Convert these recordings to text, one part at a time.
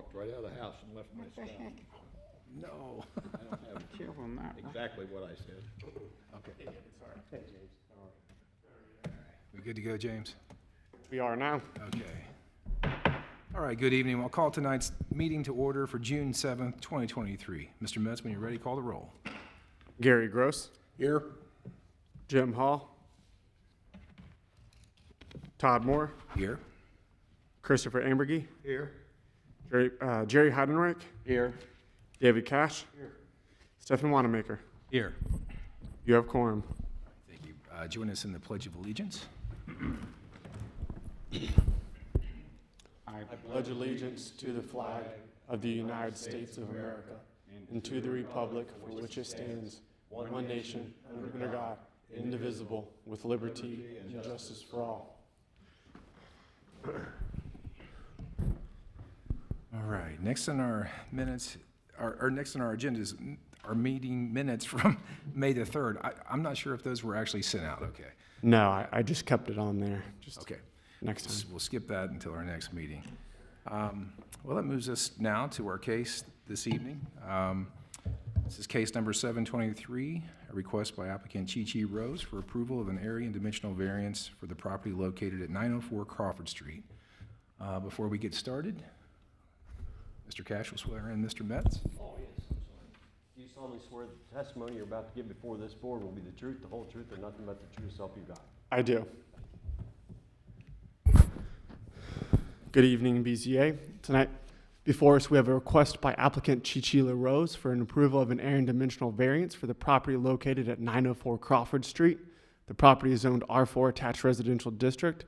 walked right out of the house and left my stuff. No. I don't have Careful on that. exactly what I said. Okay. We good to go, James? We are now. Okay. All right, good evening. We'll call tonight's meeting to order for June 7th, 2023. Mr. Metz, when you're ready, call the roll. Gary Gross. Here. Jim Hall. Todd Moore. Here. Christopher Ambergy. Here. Jerry Heidenreich. Here. David Cash. Here. Stephen Wanamaker. Here. You have quorum. Thank you. Join us in the Pledge of Allegiance. I pledge allegiance to the flag of the United States of America and to the republic for which it stands, one nation, under God, indivisible, with liberty and justice for all. All right, next on our minutes, next on our agenda is our meeting minutes from May the 3rd. I'm not sure if those were actually sent out, okay. No, I just kept it on there. Just Okay. next time. We'll skip that until our next meeting. Well, that moves us now to our case this evening. This is case number 723, a request by applicant Chi Rose for approval of an area and dimensional variance for the property located at 904 Crawford Street. Before we get started, Mr. Cash will swear in Mr. Metz. Oh, yes, I'm sorry. Do you solemnly swear that the testimony you're about to give before this board will be the truth, the whole truth, and nothing but the true self you got? I do. Good evening, BZA. Tonight, before us, we have a request by applicant Chichila Rose for an approval of an area and dimensional variance for the property located at 904 Crawford Street. The property is zoned R4 attached residential district.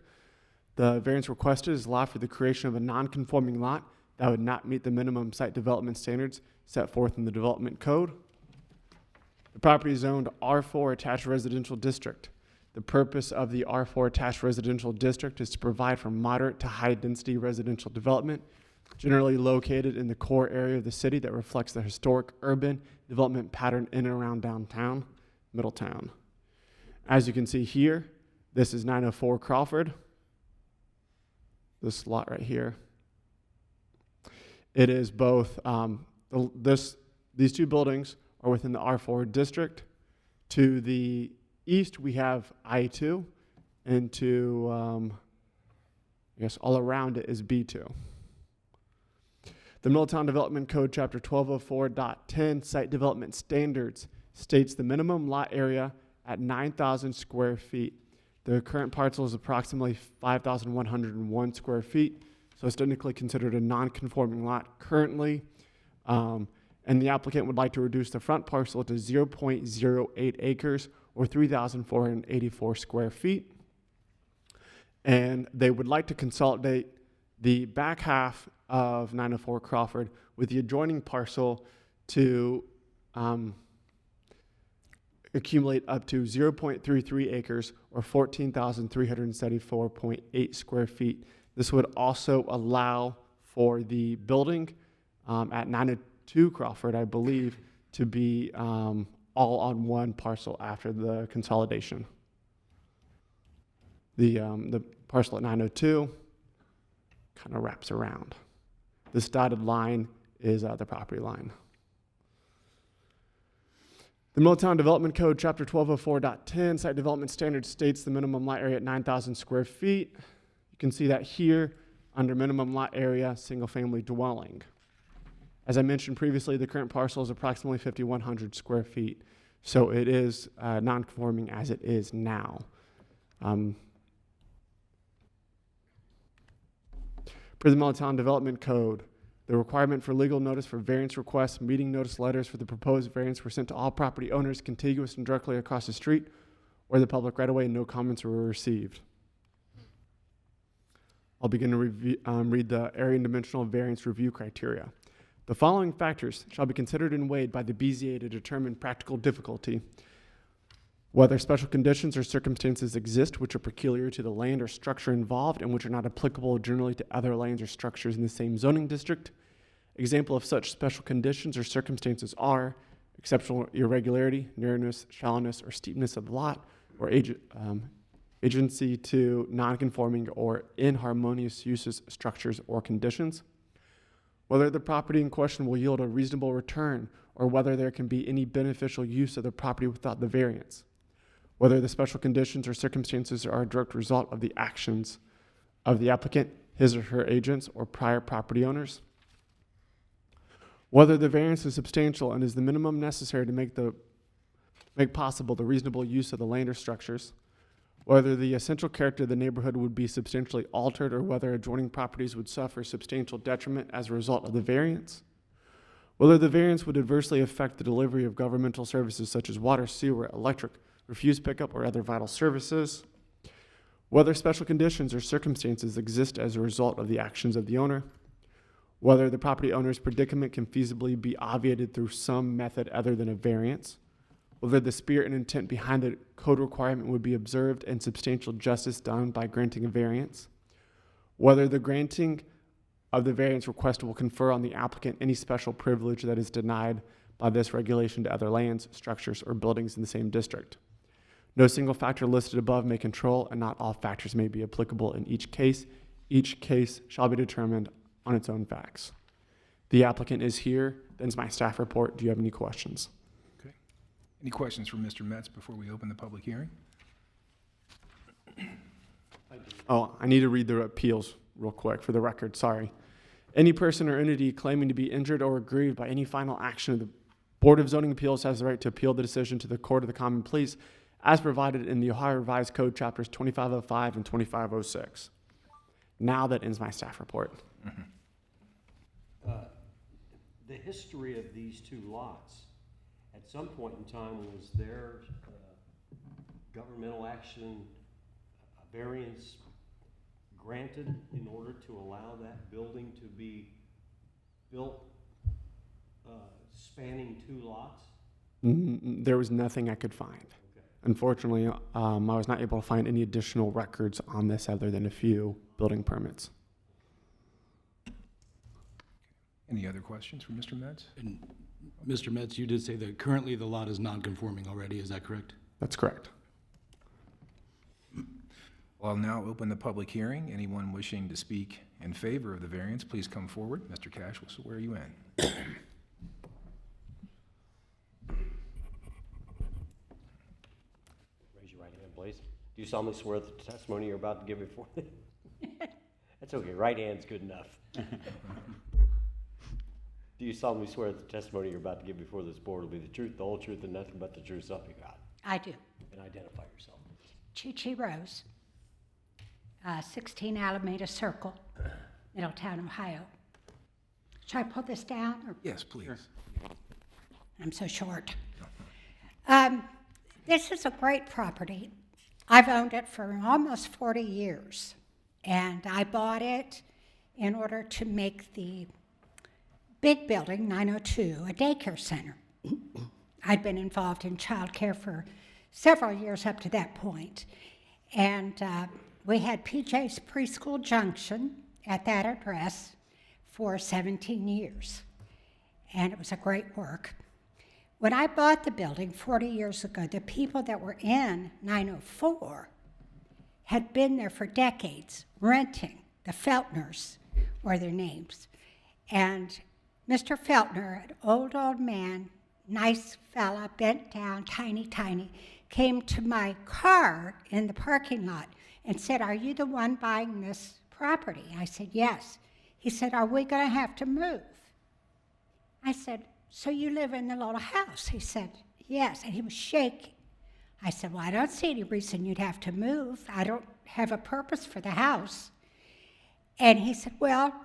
The variance requested is allowed for the creation of a non-conforming lot that would not meet the minimum site development standards set forth in the development code. The property is zoned R4 attached residential district. The purpose of the R4 attached residential district is to provide for moderate to high density residential development, generally located in the core area of the city that reflects the historic urban development pattern in and around downtown Middletown. As you can see here, this is 904 Crawford. This lot right here. It is both, these two buildings are within the R4 district. To the east, we have I-2, and to, I guess all around it is B2. The Middletown Development Code, Chapter 1204.10, Site Development Standards, states the minimum lot area at 9,000 square feet. The current parcel is approximately 5,101 square feet, so it's technically considered a non-conforming lot currently. And the applicant would like to reduce the front parcel to 0.08 acres or 3,484 square feet. And they would like to consolidate the back half of 904 Crawford with the adjoining parcel to accumulate up to 0.33 acres or 14,374.8 square feet. This would also allow for the building at 902 Crawford, I believe, to be all on one parcel after the consolidation. The parcel at 902 kind of wraps around. This dotted line is the property line. The Middletown Development Code, Chapter 1204.10, Site Development Standards states the minimum lot area at 9,000 square feet. You can see that here under minimum lot area, single-family dwelling. As I mentioned previously, the current parcel is approximately 5,100 square feet, so it is non-conforming as it is now. Per the Middletown Development Code, the requirement for legal notice for variance requests, meeting notice letters for the proposed variance were sent to all property owners contiguous and directly across the street or the public right-of-way, and no comments were received. I'll begin to read the area and dimensional variance review criteria. The following factors shall be considered and weighed by the BZA to determine practical difficulty. Whether special conditions or circumstances exist which are peculiar to the land or structure involved and which are not applicable generally to other lands or structures in the same zoning district. Example of such special conditions or circumstances are exceptional irregularity, narrowness, shallowness, or steepness of the lot, or agency to non-conforming or inharmonious uses, structures, or conditions. whether the property in question will yield a reasonable return, or whether there can be any beneficial use of the property without the variance, whether the special conditions or circumstances are a direct result of the actions of the applicant, his or her agents, or prior property owners, whether the variance is substantial and is the minimum necessary to make possible the reasonable use of the land or structures, whether the essential character of the neighborhood would be substantially altered, or whether adjoining properties would suffer substantial detriment as a result of the variance, whether the variance would adversely affect the delivery of governmental services such as water, sewer, electric, refuse pickup, or other vital services, whether special conditions or circumstances exist as a result of the actions of the owner, whether the property owner's predicament can feasibly be obviated through some method other than a variance, whether the spirit and intent behind the code requirement would be observed and substantial justice done by granting a variance, whether the granting of the variance request will confer on the applicant any special privilege that is denied by this regulation to other lands, structures, or buildings in the same district. No single factor listed above may control, and not all factors may be applicable in each case. Each case shall be determined on its own facts. The applicant is here. That's my staff report. Do you have any questions? Okay. Any questions for Mr. Metz before we open the public hearing? Oh, I need to read the appeals real quick for the record. Sorry. Any person or entity claiming to be injured or aggrieved by any final action of the Board of Zoning Appeals has the right to appeal the decision to the Court of the Common Pleas as provided in the Ohio Revised Code chapters 2505 and 2506. Now that ends my staff report. The history of these two lots, at some point in time, was there governmental action, a variance granted in order to allow that building to be built spanning two lots? There was nothing I could find. Okay. Unfortunately, I was not able to find any additional records on this other than a few building permits. Any other questions for Mr. Metz? And Mr. Metz, you did say that currently the lot is non-conforming already, is that correct? That's correct. Well, I'll now open the public hearing. Anyone wishing to speak in favor of the variance, please come forward. Mr. Cash will swear you in. Raise your right hand, please. Do you solemnly swear that the testimony you're about to give before? That's okay, right hand's good enough. Do you solemnly swear that the testimony you're about to give before this board will be the truth, the whole truth, and nothing but the truth, so help you God? I do. And identify yourself. Chi Rose, 16 Alameda Circle, Middletown, Ohio. Should I pull this down? Or? Yes, please. I'm so short. This is a great property. I've owned it for almost 40 years, and I bought it in order to make the big building, 902, a daycare center. I'd been involved in childcare for several years up to that point. And we had PJ's Preschool Junction at that address for 17 years. And it was a great work. When I bought the building 40 years ago, the people that were in 904 had been there for decades, renting. The Feltners were their names. And Mr. Feltner, an old man, nice fella, bent down, tiny, came to my car in the parking lot and said, "Are you the one buying this property?" I said, "Yes." He said, "Are we going to have to move?" I said, "So you live in the little house?" He said, "Yes." And he was shaking. I said, "Well, I don't see any reason you'd have to move. I don't have a purpose for the house." And he said, "Well,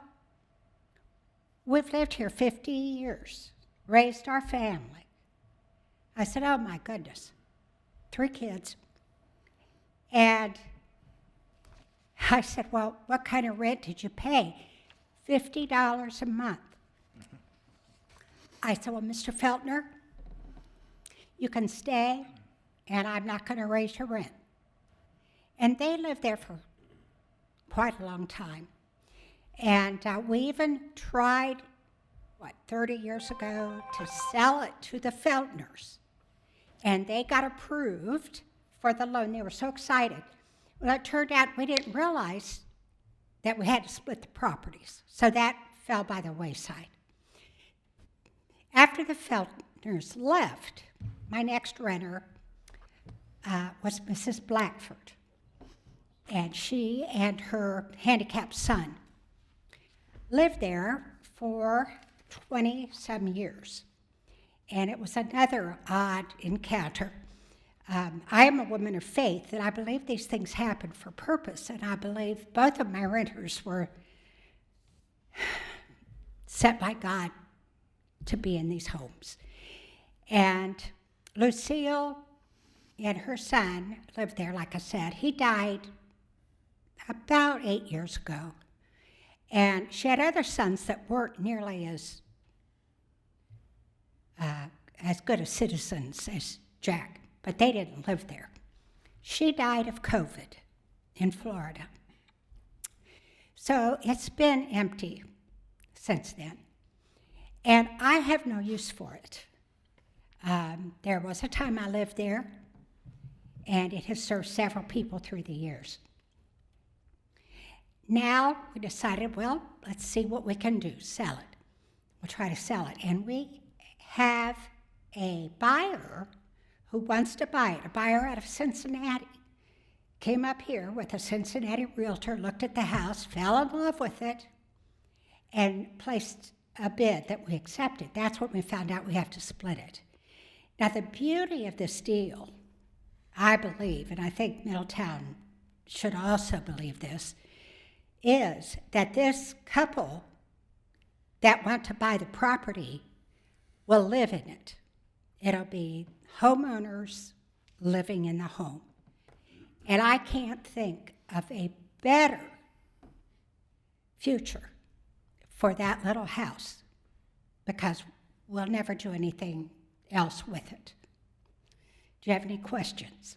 we've lived here 50 years, raised our family." I said, "Oh my goodness, 3 kids." And I said, "Well, what kind of rent did you pay?" $50 a month. I said, "Well, Mr. Feltner, you can stay, and I'm not going to raise your rent." And they lived there for quite a long time. And we even tried, 30 years ago, to sell it to the Feltners. And they got approved for the loan. They were so excited. Well, it turned out we didn't realize that we had to split the properties. So that fell by the wayside. After the Feltners left, my next renter was Mrs. Blackford, and she and her handicapped son lived there for 20-some years. And it was another odd encounter. I am a woman of faith, and I believe these things happen for purpose, and I believe both of my renters were set by God to be in these homes. And Lucille and her son lived there, like I said. He died about 8 years ago. And she had other sons that weren't nearly as good as citizens as Jack, but they didn't live there. She died of COVID in Florida. So it's been empty since then. And I have no use for it. There was a time I lived there, and it has served several people through the years. Now we decided, well, let's see what we can do, sell it. We'll try to sell it. And we have a buyer who wants to buy it, a buyer out of Cincinnati. Came up here with a Cincinnati realtor, looked at the house, fell in love with it, and placed a bid that we accepted. That's when we found out we have to split it. Now, the beauty of this deal, I believe, and I think Middletown should also believe this, is that this couple that want to buy the property will live in it. It'll be homeowners living in the home. And I can't think of a better future for that little house, because we'll never do anything else with it. Do you have any questions?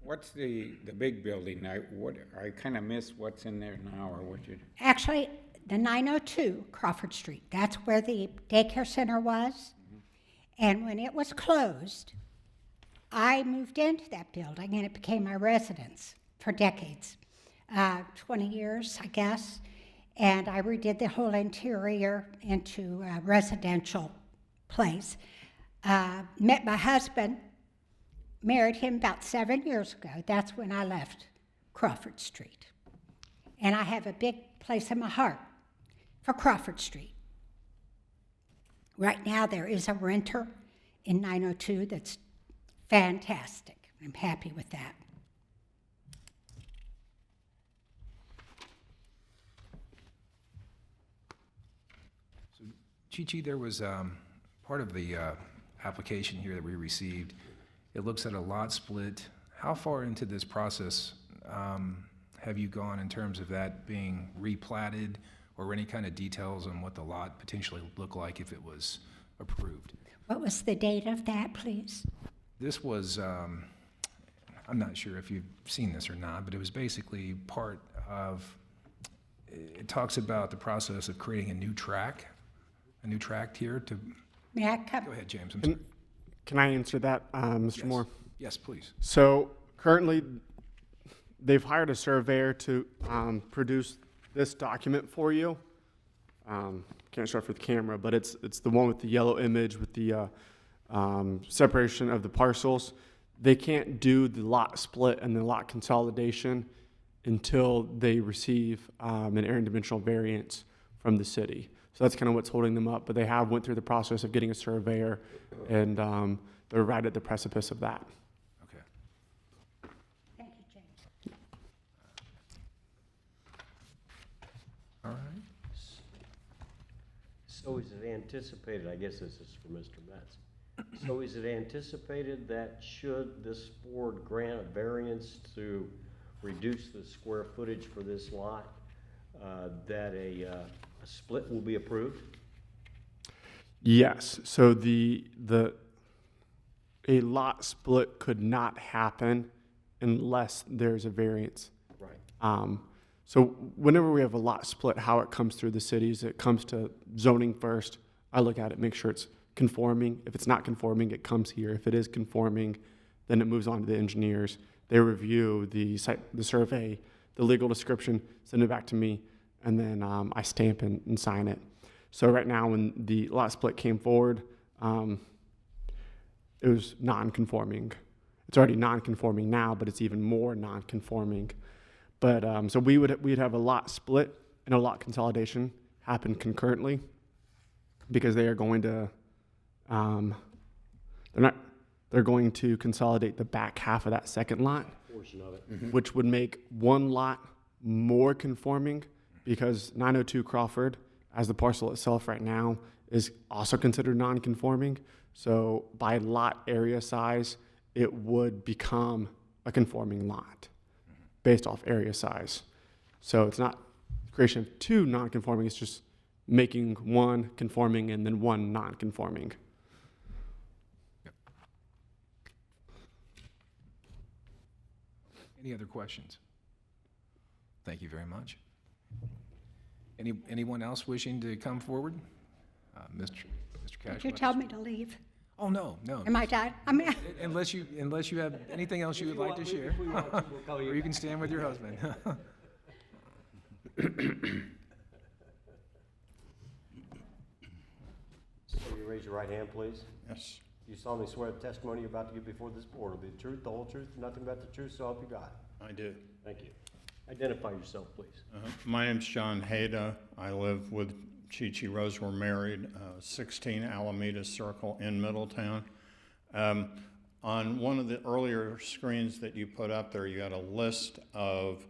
What's the big building? I kind of miss what's in there now, or what you... Actually, the 902 Crawford Street, that's where the daycare center was. Mm-hmm. And when it was closed, I moved into that building, and it became my residence for decades, 20 years, I guess. And I redid the whole interior into a residential place. Met my husband, married him about 7 years ago. That's when I left Crawford Street. And I have a big place in my heart for Crawford Street. Right now there is a renter in 902 that's fantastic. I'm happy with that. So, Chi-Chi, there was part of the application here that we received. It looks at a lot split. How far into this process have you gone in terms of that being replatted, or any kind of details on what the lot potentially would look like if it was approved? What was the date of that, please? This was, I'm not sure if you've seen this or not, but it was basically part of, it talks about the process of creating a new tract here to... May I come? Go ahead, James. I'm sorry. Can I answer that, Mr. Yes. Moore? Yes, please. So currently, they've hired a surveyor to produce this document for you. Can't show it for the camera, but it's the one with the yellow image with the separation of the parcels. They can't do the lot split and the lot consolidation until they receive an area and dimensional variance from the city. So that's kind of what's holding them up. But they have went through the process of getting a surveyor, and they're right at the precipice of that. Okay. Thank you, James. All right. So is it anticipated, I guess this is for Mr. Metz, so is it anticipated that should this board grant a variance to reduce the square footage for this lot, that a split will be approved? Yes. So a lot split could not happen unless there's a variance. Right. So whenever we have a lot split, how it comes through the cities, it comes to zoning first. I look at it, make sure it's conforming. If it's not conforming, it comes here. If it is conforming, then it moves on to the engineers. They review the survey the legal description, send it back to me, and then I stamp and sign it. So right now, when the lot split came forward, it was non-conforming. It's already non-conforming now, but it's even more non-conforming. But so we'd have a lot split and a lot consolidation happen concurrently, because they are going to they're going to consolidate the back half of that second lot, Portion of it. which would make one lot more conforming, because 902 Crawford, as the parcel itself right now, is also considered non-conforming. So by lot area size, it would become a conforming lot based off area size. So it's not creation of two non-conforming, it's just making one conforming and then one non-conforming. Any other questions? Thank you very much. Anyone else wishing to come forward? Mr. Cash? Did you tell me to leave? Oh, no, no. Am I done? I mean, Unless you have anything else you would like to share. Or you can stand with your husband. So you raise your right hand, please. Yes. You solemnly swear the testimony you're about to give before this board will be the truth, the whole truth, nothing but the truth, so help you God. I do. Thank you. Identify yourself, please. My name's John Hayda. I live with Chi Rose. We're married, 16 Alameda Circle in Middletown. On one of the earlier screens that you put up there, you had a list of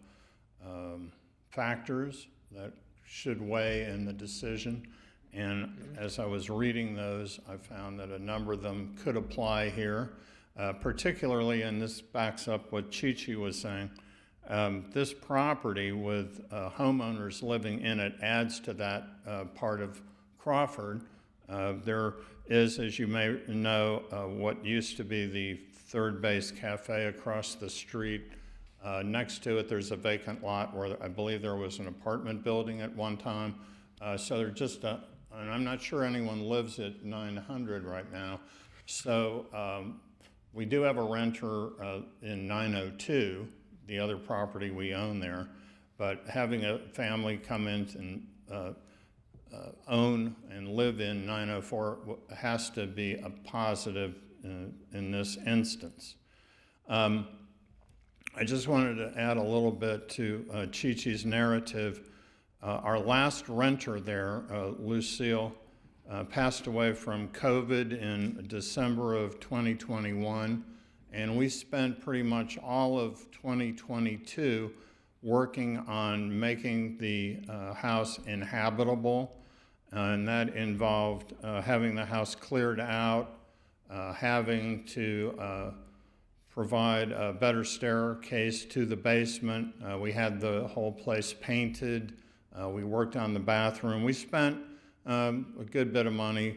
factors that should weigh in the decision. And as I was reading those, I found that a number of them could apply here, particularly, and this backs up what Chi was saying, this property with homeowners living in it adds to that part of Crawford. There is, as you may know, what used to be the Third Base Cafe across the street. Next to it, there's a vacant lot where I believe there was an apartment building at one time. So they're just, and I'm not sure anyone lives at 900 right now. So we do have a renter in 902, the other property we own there, but having a family come in and own and live in 904 has to be a positive in this instance. I just wanted to add a little bit to Chi-Chi's narrative. Our last renter there, Lucille, passed away from COVID in December of 2021, and we spent pretty much all of 2022 working on making the house inhabitable, and that involved having the house cleared out, having to provide a better staircase to the basement. We had the whole place painted. We worked on the bathroom. We spent a good bit of money.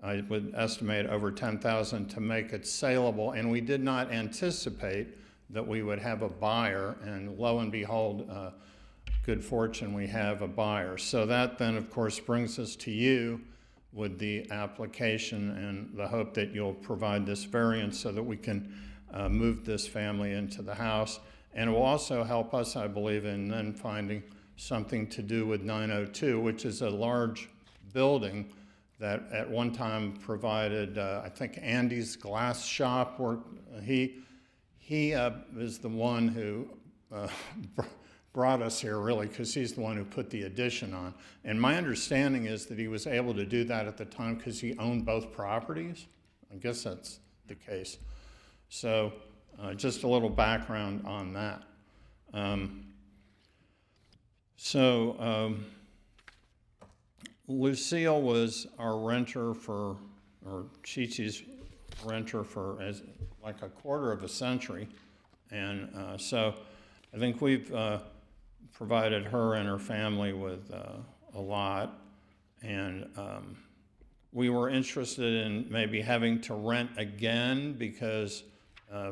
I would estimate over $10,000 to make it saleable, and we did not anticipate that we would have a buyer, and lo and behold, good fortune, we have a buyer. So that then, of course, brings us to you with the application and the hope that you'll provide this variance so that we can move this family into the house. And it will also help us, I believe, in then finding something to do with 902, which is a large building that at one time provided, I think, Andy's Glass Shop. Where he is the one who brought us here, really, because he's the one who put the addition on. And my understanding is that he was able to do that at the time because he owned both properties. I guess that's the case. So just a little background on that. Lucille was our renter for, or Chi-Chi's renter for like a quarter of a century. And so I think we've provided her and her family with a lot. And we were interested in maybe having to rent again because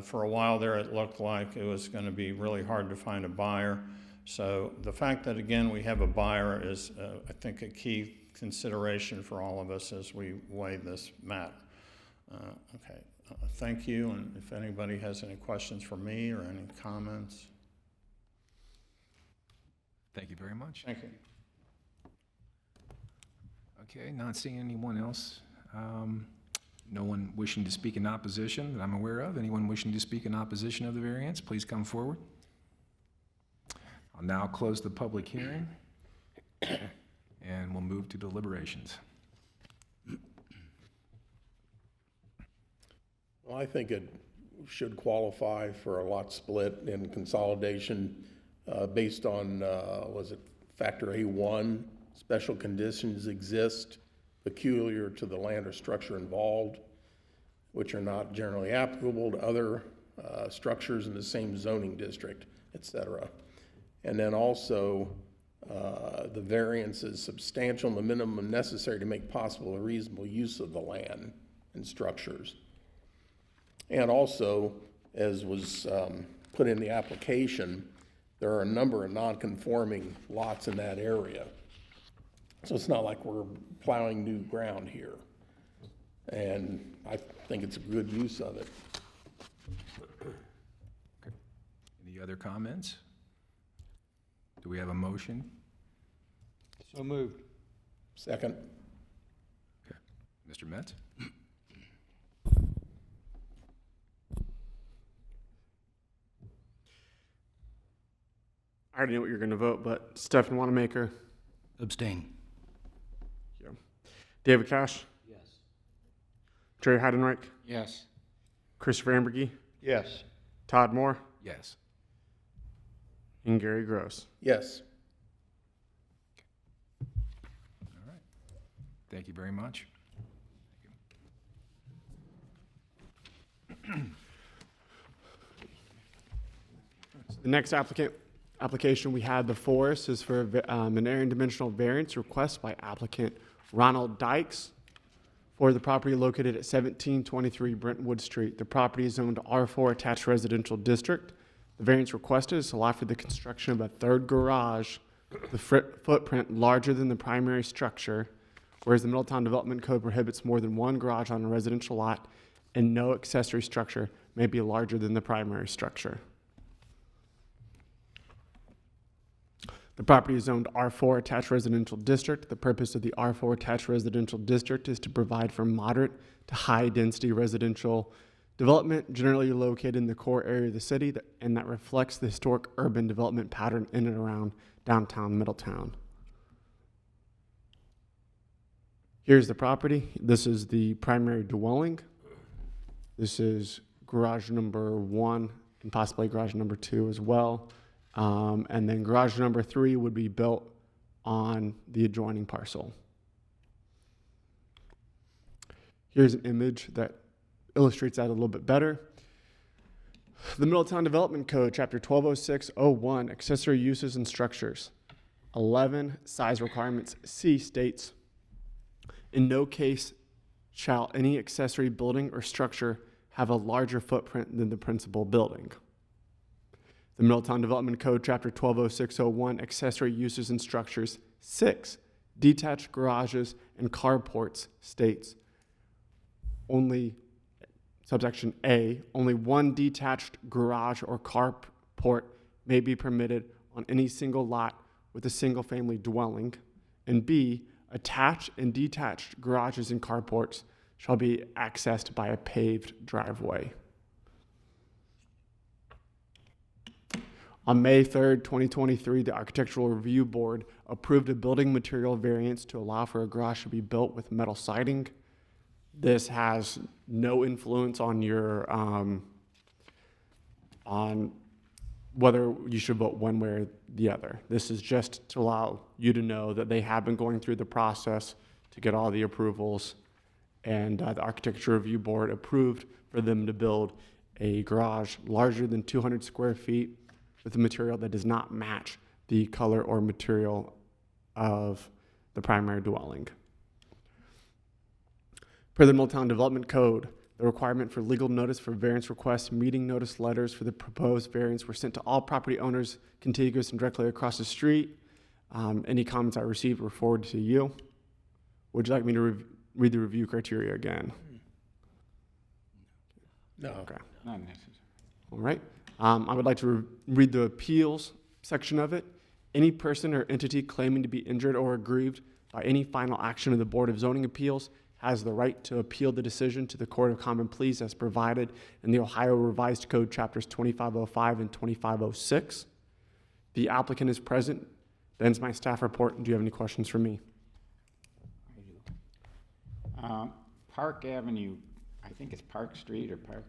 for a while there it looked like it was going to be really hard to find a buyer. So the fact that, again, we have a buyer is, I think, a key consideration for all of us as we weigh this matter. Okay, thank you, and if anybody has any questions for me or any comments. Thank you very much. Thank you. Okay, not seeing anyone else. No one wishing to speak in opposition that I'm aware of. Anyone wishing to speak in opposition of the variance, please come forward. I'll now close the public hearing, and we'll move to deliberations. Well, I think it should qualify for a lot split and consolidation based on, was it factor A1? Special conditions exist peculiar to the land or structure involved, which are not generally applicable to other structures in the same zoning district, et cetera. And then also, the variance is substantial and the minimum necessary to make possible a reasonable use of the land and structures. And also, as was put in the application, there are a number of non-conforming lots in that area. So it's not like we're plowing new ground here. And I think it's a good use of it. Any other comments? Do we have a motion? So moved. Second. Okay. Mr. Metz? I already know what you're going to vote, but Stephen Wanamaker, Abstain. David Cash, Yes. Jerry Heidenreich, Yes. Christopher Ambergy, Yes. Todd Moore, Yes. and Gary Gross. Yes. All right. Thank you very much. The next application we had before us is for an area and dimensional variance request by applicant Ronald Dykes for the property located at 1723 Brentwood Street. The property is zoned R4 attached residential district. The variance requested is to allow for the construction of a third garage, the footprint larger than the primary structure, whereas the Middletown Development Code prohibits more than one garage on a residential lot, and no accessory structure may be larger than the primary structure. The property is zoned R4 attached residential district. The purpose of the R4 attached residential district is to provide for moderate to high density residential development generally located in the core area of the city and that reflects the historic urban development pattern in and around downtown Middletown. Here's the property. This is the primary dwelling. This is garage number 1 and possibly garage number 2 as well. And then garage number 3 would be built on the adjoining parcel. Here's an image that illustrates that a little bit better. The Middletown Development Code, Chapter 1206-01, Accessory Uses and Structures. 11, Size Requirements C states, in no case shall any accessory building or structure have a larger footprint than the principal building. The Middletown Development Code, Chapter 1206-01, Accessory Uses and Structures 6, Detached Garages and Carports states, only, subsection A, only one detached garage or carport may be permitted on any single lot with a single-family dwelling, and B, attached and detached garages and carports shall be accessed by a paved driveway. On May 3rd, 2023, the Architectural Review Board approved a building material variance to allow for a garage to be built with metal siding. This has no influence on your, on whether you should vote one way or the other. This is just to allow you to know that they have been going through the process to get all the approvals, and the Architecture Review Board approved for them to build a garage larger than 200 square feet with a material that does not match the color or material of the primary dwelling. Per the Middletown Development Code, the requirement for legal notice for variance requests, meeting notice letters for the proposed variance were sent to all property owners contiguous and directly across the street. Any comments I received were forwarded to you. Would you like me to read the review criteria again? No. Okay. Not necessary. All right. I would like to read the appeals section of it. Any person or entity claiming to be injured or aggrieved by any final action of the Board of Zoning Appeals has the right to appeal the decision to the Court of Common Pleas as provided in the Ohio Revised Code Chapters 2505 and 2506. The applicant is present. That ends my staff report. Do you have any questions for me? Park Avenue, I think it's Park Street or Park,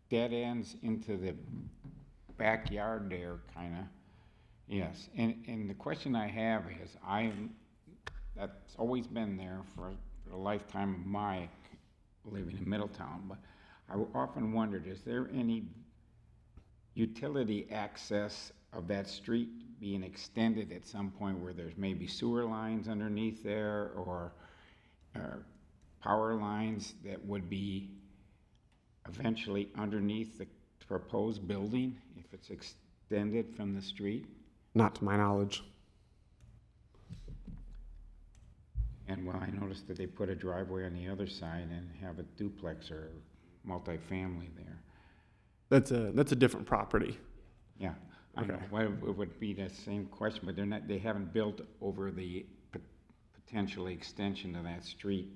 dead ends into the backyard there, kinda. Yes, and the question I have is, that's always been there for the lifetime of my living in Middletown, but I often wondered, is there any utility access of that street being extended at some point where there's maybe sewer lines underneath there or power lines that would be eventually underneath the proposed building if it's extended from the street? Not to my knowledge. And well, I noticed that they put a driveway on the other side and have a duplex or multifamily there. That's a different property. Yeah, I know. Okay. Well, it would be the same question, but they haven't built over the potentially extension of that street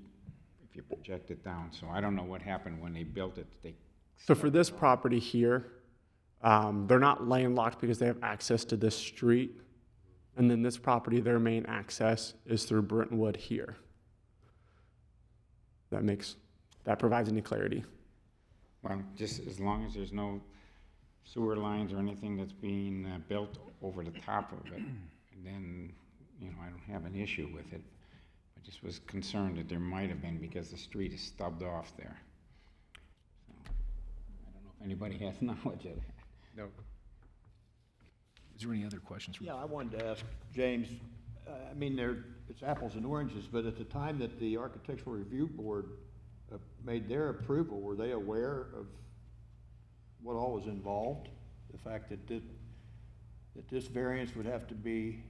if you project it down. So I don't know what happened when they built it. So for this property here, they're not landlocked because they have access to this street. And then this property, their main access is through Brentwood here. That provides any clarity. Well, just as long as there's no sewer lines or anything that's being built over the top of it, and then, I don't have an issue with it. I just was concerned that there might have been because the street is stubbed off there. So, I don't know if anybody has knowledge of that. No. Is there any other questions? Yeah, I wanted to ask James, it's apples and oranges, but at the time that the Architectural Review Board made their approval, were they aware of what all was involved? The fact that this variance would have to be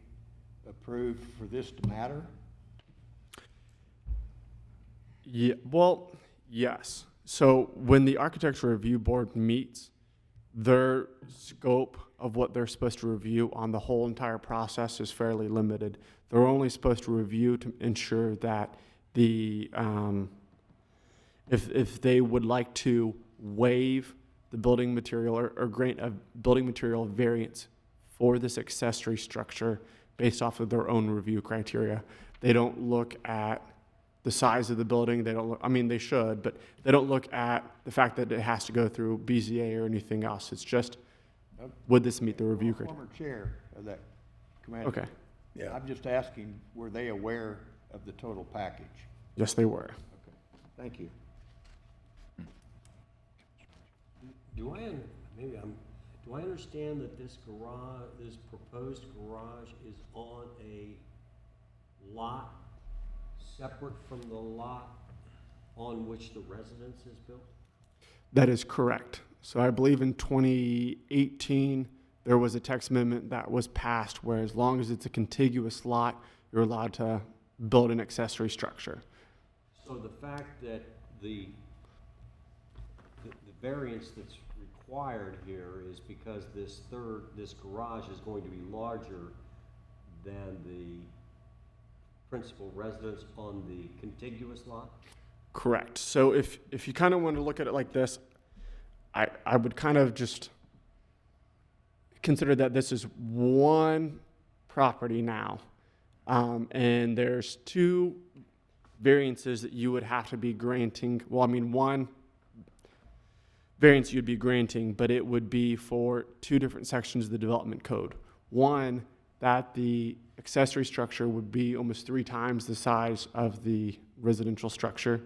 approved for this to matter? Yeah, well, yes. So when the Architectural Review Board meets, their scope of what they're supposed to review on the whole entire process is fairly limited. They're only supposed to review to ensure that if they would like to waive the building material or grant a building material variance for this accessory structure based off of their own review criteria. They don't look at the size of the building. They don't look, they should, but they don't look at the fact that it has to go through BZA or anything else. It's just, would this meet the review criteria? Former chair of that committee. Okay. Yeah. I'm just asking, were they aware of the total package? Yes, they were. Okay, thank you. Do I understand that this garage, this proposed garage is on a lot separate from the lot on which the residence is built? That is correct. So I believe in 2018, there was a text amendment that was passed where as long as it's a contiguous lot, you're allowed to build an accessory structure. So the fact that the variance that's required here is because this garage is going to be larger than the principal residence on the contiguous lot? Correct. So if you kind of want to look at it like this, I would kind of just consider that this is one property now. And there's two variances that you would have to be granting. Well, one variance you'd be granting, but it would be for two different sections of the development code. One, that the accessory structure would be almost 3 times the size of the residential structure.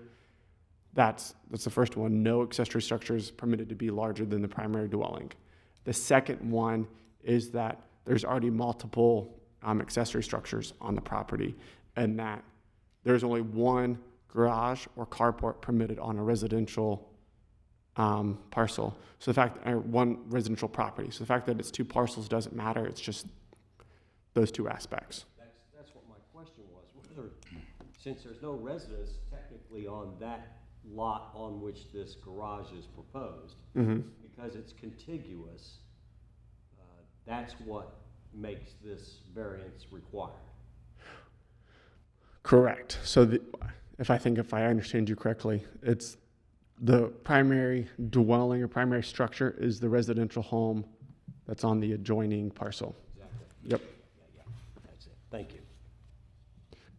That's the first one. No accessory structure is permitted to be larger than the primary dwelling. The second one is that there's already multiple accessory structures on the property, and that there's only one garage or carport permitted on a residential parcel. So the fact, one residential property. So the fact that it's 2 parcels doesn't matter. It's just those 2 aspects. That's what my question was, whether, since there's no residence technically on that lot on which this garage is proposed, because it's contiguous, that's what makes this variance required. Correct. So if I understand you correctly, it's the primary dwelling or primary structure is the residential home that's on the adjoining parcel. Exactly. Yep. Yeah, that's it. Thank you.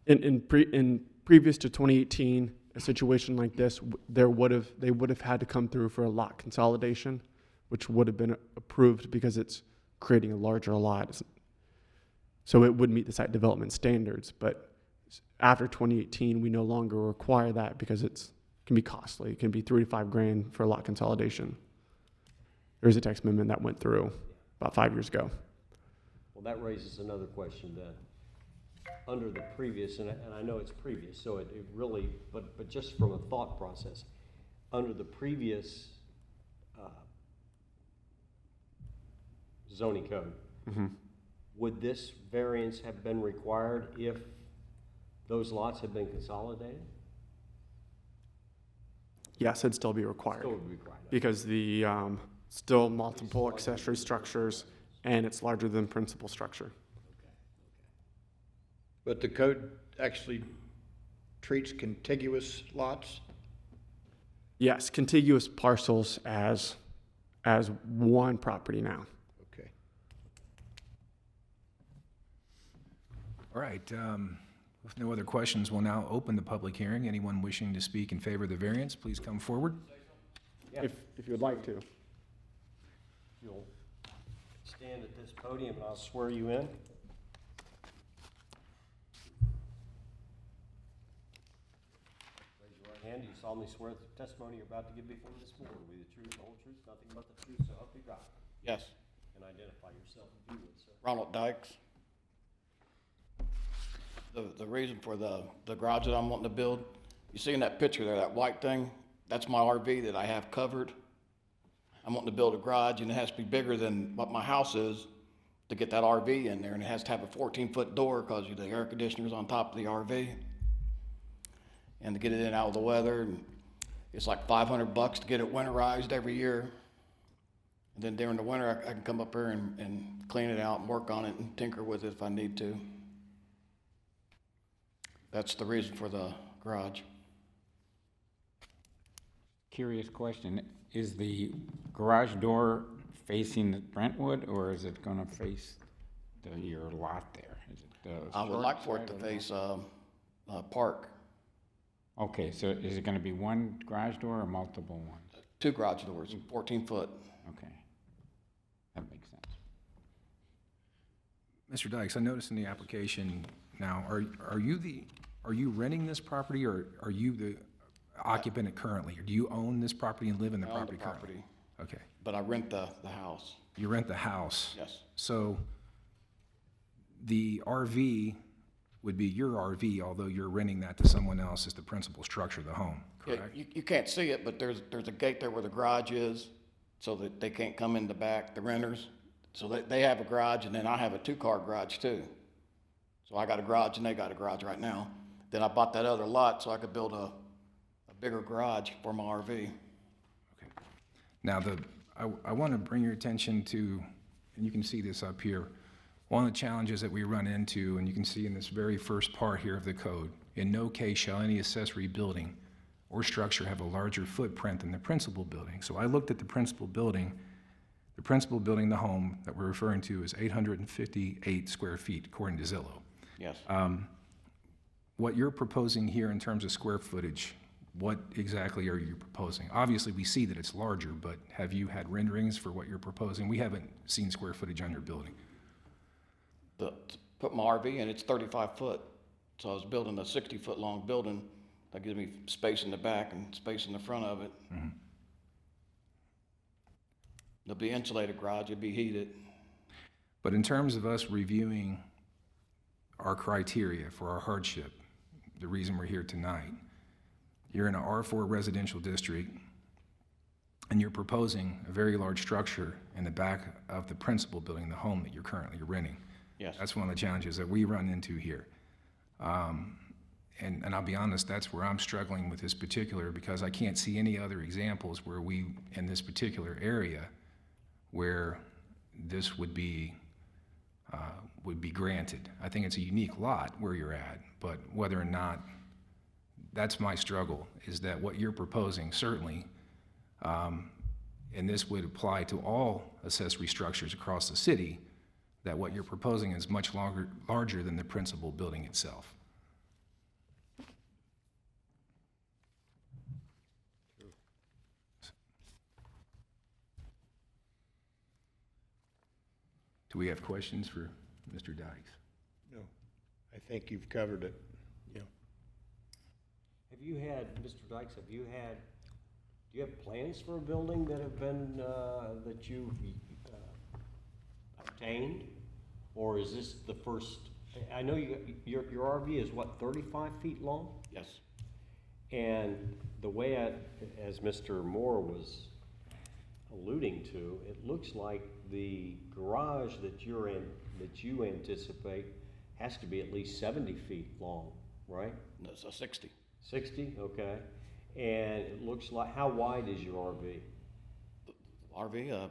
In previous to 2018, a situation like this, they would have had to come through for a lot consolidation, which would have been approved because it's creating a larger lot. So it would meet the site development standards, but after 2018, we no longer require that because it can be costly. It can be $3 to $5 grand for a lot consolidation. There's a text amendment that went through about 5 years ago. Well, that raises another question then. Under the previous, and I know it's previous, so it really, but just from a thought process, under the previous zoning code, would this variance have been required if those lots had been consolidated? Yes, it'd still be required Still would be required. because the still multiple accessory structures and it's larger than principal structure. But the code actually treats contiguous lots? Yes, contiguous parcels as one property now. Okay. All right, with no other questions, we'll now open the public hearing. Anyone wishing to speak in favor of the variance, please come forward. Yeah. If you would like to. You'll stand at this podium and I'll swear you in. Raise your right hand. Do you solemnly swear that the testimony you're about to give before this board will be the truth, the whole truth, nothing but the truth, so help you God? Yes, And identify yourself if you would, sir. Ronald Dykes. The reason for the garage that I'm wanting to build, you see in that picture there, that white thing, that's my RV that I have covered. I'm wanting to build a garage and it has to be bigger than what my house is to get that RV in there, and it has to have a 14-foot door because the air conditioner's on top of the RV. And to get it in out of the weather, and it's like $500 to get it winterized every year. And then during the winter, I can come up here and clean it out and work on it and tinker with it if I need to. That's the reason for the garage. Curious question, is the garage door facing Brentwood, or is it gonna face your lot there? Is it the I would short like for it side to or the- face Park. Okay, so is it gonna be one garage door or multiple ones? 2 garage doors, 14 foot. Okay, that makes sense. Mr. Dykes, I noticed in the application now, are you renting this property, or are you the occupant currently? Or do you own this property and live in the I own the property currently? property, Okay, but I rent the house. you rent the house? Yes. So the RV would be your RV, although you're renting that to someone else as the principal structure of the home, Yeah, correct? you can't see it, but there's a gate there where the garage is, so that they can't come in the back, the renters. So they have a garage, and then I have a 2-car garage too. So I got a garage and they got a garage right now. Then I bought that other lot so I could build a bigger garage for my RV. Okay. Now, I want to bring your attention to, and you can see this up here, one of the challenges that we run into, and you can see in this very first part here of the code, in no case shall any accessory building or structure have a larger footprint than the principal building. So I looked at the principal building. The principal building, the home that we're referring to, is 858 square feet, according to Zillow. Yes. What you're proposing here in terms of square footage, what exactly are you proposing? Obviously, we see that it's larger, but have you had renderings for what you're proposing? We haven't seen square footage on your building. To put my RV in, it's 35 foot. So I was building a 60-foot long building that gives me space in the back and space in the front of it. Mm-hmm. There'll be insulated garage, it'll be heated. But in terms of us reviewing our criteria for our hardship, the reason we're here tonight, you're in an R4 residential district, and you're proposing a very large structure in the back of the principal building, the home that you're currently renting. Yes. That's one of the challenges that we run into here. And I'll be honest, that's where I'm struggling with this particular, because I can't see any other examples where we, in this particular area, where this would be would be granted. I think it's a unique lot where you're at, but whether or not, that's my struggle, is that what you're proposing certainly, and this would apply to all accessory structures across the city, that what you're proposing is much larger than the principal building itself. Do we have questions for Mr. Dykes? No, I think you've covered it. Have you had, Mr. Dykes, do you have plans for a building that have been, that you've obtained? Or is this the first, I know your RV is what, 35 feet long? Yes. And the way as Mr. Moore was alluding to, it looks like the garage that you anticipate has to be at least 70 feet long, right? No, so 60. 60, okay. And it looks like, how wide is your RV? RV,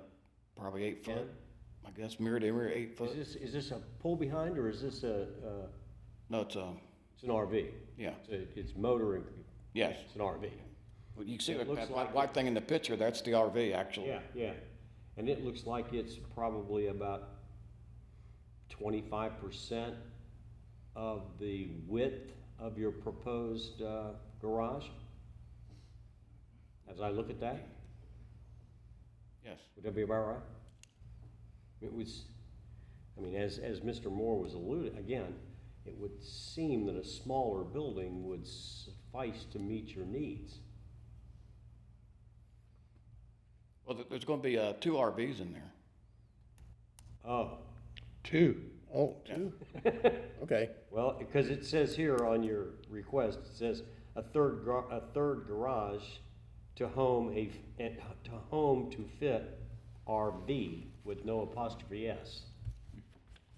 probably 8 foot. 10? I guess mirror to mirror, 8 foot. Is this a pull behind, or is this No, it's an RV? yeah, It's motor and, yes. it's an RV. Well, you can see It that looks like white thing in the picture, that's the RV, actually. Yeah. And it looks like it's probably about 25% of the width of your proposed garage, as I look at that. Yes. Would that be about right? It was, I mean, as Mr. Moore was alluding, again, it would seem that a smaller building would suffice to meet your needs. Well, there's going to be 2 RVs in there. Oh, Two. Oh, two? Okay. well, because it says here on your request, it says a third garage to home to fit RV with no apostrophe S.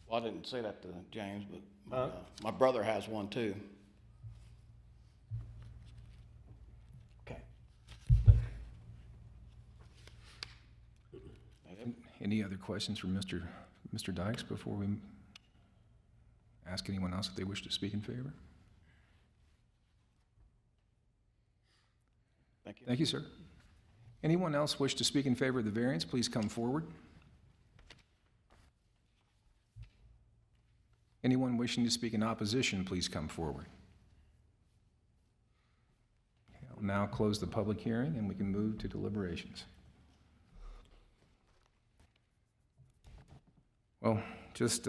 Well, I didn't say that to James, but Huh? my brother has one too. Okay. Any other questions from Mr. Dykes before we ask anyone else if they wish to speak in favor? Thank you. Thank you, sir. Anyone else wish to speak in favor of the variance, please come forward. Anyone wishing to speak in opposition, please come forward. Okay, I'll now close the public hearing and we can move to deliberations. Well, just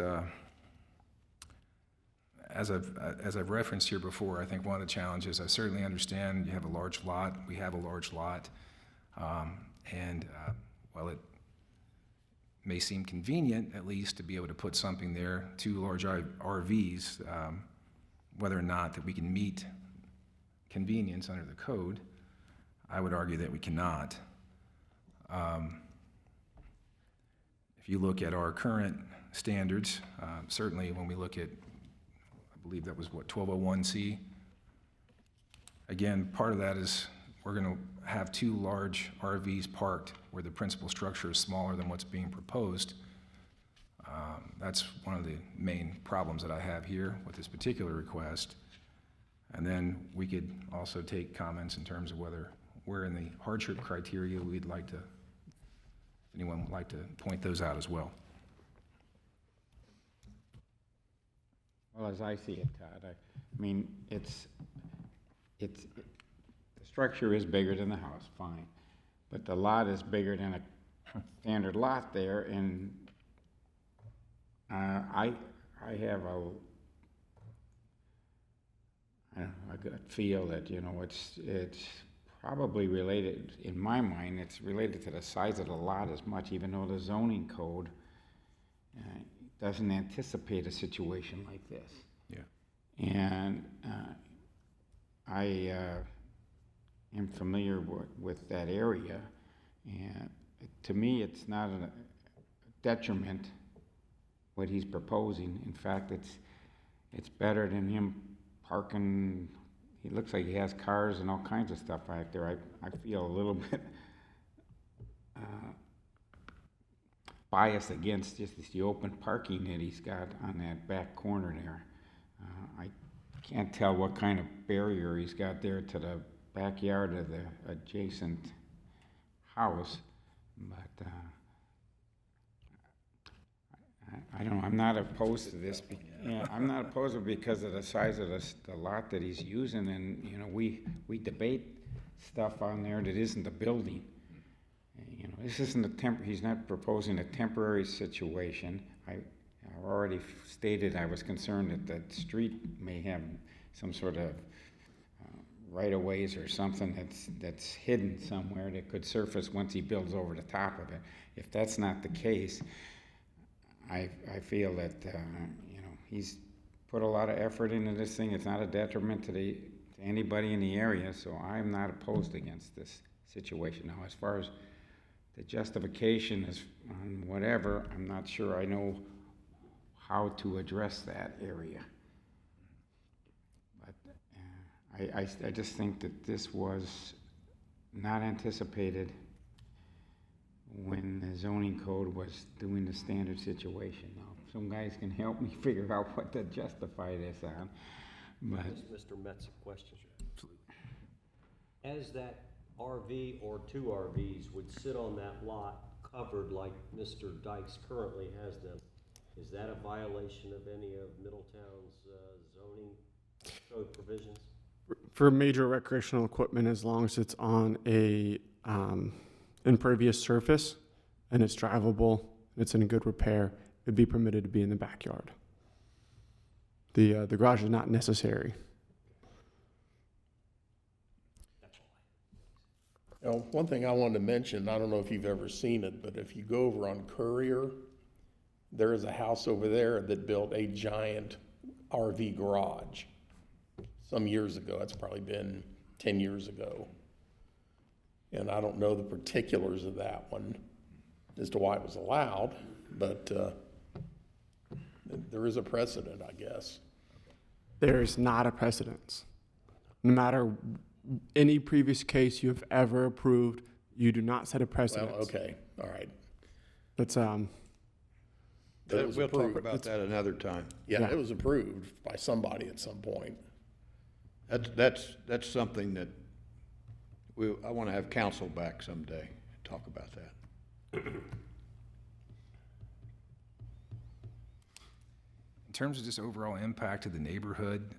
as I've referenced here before, I think one of the challenges, I certainly understand you have a large lot, we have a large lot, while it may seem convenient, at least, to be able to put something there, 2 large RVs, whether or not that we can meet convenience under the code, I would argue that we cannot. If you look at our current standards, certainly when we look at, I believe that was what, 1201C, again, part of that is we're going to have 2 large RVs parked where the principal structure is smaller than what's being proposed. That's one of the main problems that I have here with this particular request. And then we could also take comments in terms of whether we're in the hardship criteria. We'd like to, if anyone would like to point those out as well. Well, as I see it, Todd, I mean, the structure is bigger than the house, fine. But the lot is bigger than a standard lot there, and I have a gut feel that, you know, it's probably related, in my mind, it's related to the size of the lot as much, even though the zoning code doesn't anticipate a situation like this. Yeah. And I am familiar with that area, and to me, it's not a detriment what he's proposing. In fact, it's better than him parking. He looks like he has cars and all kinds of stuff back there. I feel a little bit bias against just the open parking that he's got on that back corner there. I can't tell what kind of barrier he's got there to the backyard of the adjacent house, but I don't know, I'm not opposed to this. Yeah, I'm not opposed to it because of the size of the lot that he's using, and, you know, we debate stuff on there that isn't a building. You know, this isn't he's not proposing a temporary situation. I've already stated I was concerned that the street may have some sort of right-of-ways or something that's hidden somewhere that could surface once he builds over the top of it. If that's not the case, I feel that, you know, he's put a lot of effort into this thing. It's not a detriment to anybody in the area, so I'm not opposed against this situation. Now, as far as the justification is on whatever, I'm not sure I know how to address that area. But I just think that this was not anticipated when the zoning code was doing the standard situation. Now, some guys can help me figure out what to justify this on, but. Mr. Metz, a question. As that RV or two RVs would sit on that lot covered like Mr. Dykes currently has them, is that a violation of any of Middletown's zoning code provisions? For major recreational equipment, as long as it's on a impervious surface and it's drivable, it's in good repair, it'd be permitted to be in the backyard. The garage is not necessary. Now, one thing I wanted to mention, I don't know if you've ever seen it, but if you go over on Courier, there is a house over there that built a giant RV garage some years ago. That's probably been 10 years ago. And I don't know the particulars of that one as to why it was allowed, but there is a precedent, I guess. There is not a precedence. No matter any previous case you have ever approved, you do not set a precedent. Well, okay, all right. That's That it was We'll talk approved. about that another time. Yeah, Yeah. it was approved by somebody at some point. That's something that I want to have council back someday and talk about that. In terms of just overall impact to the neighborhood,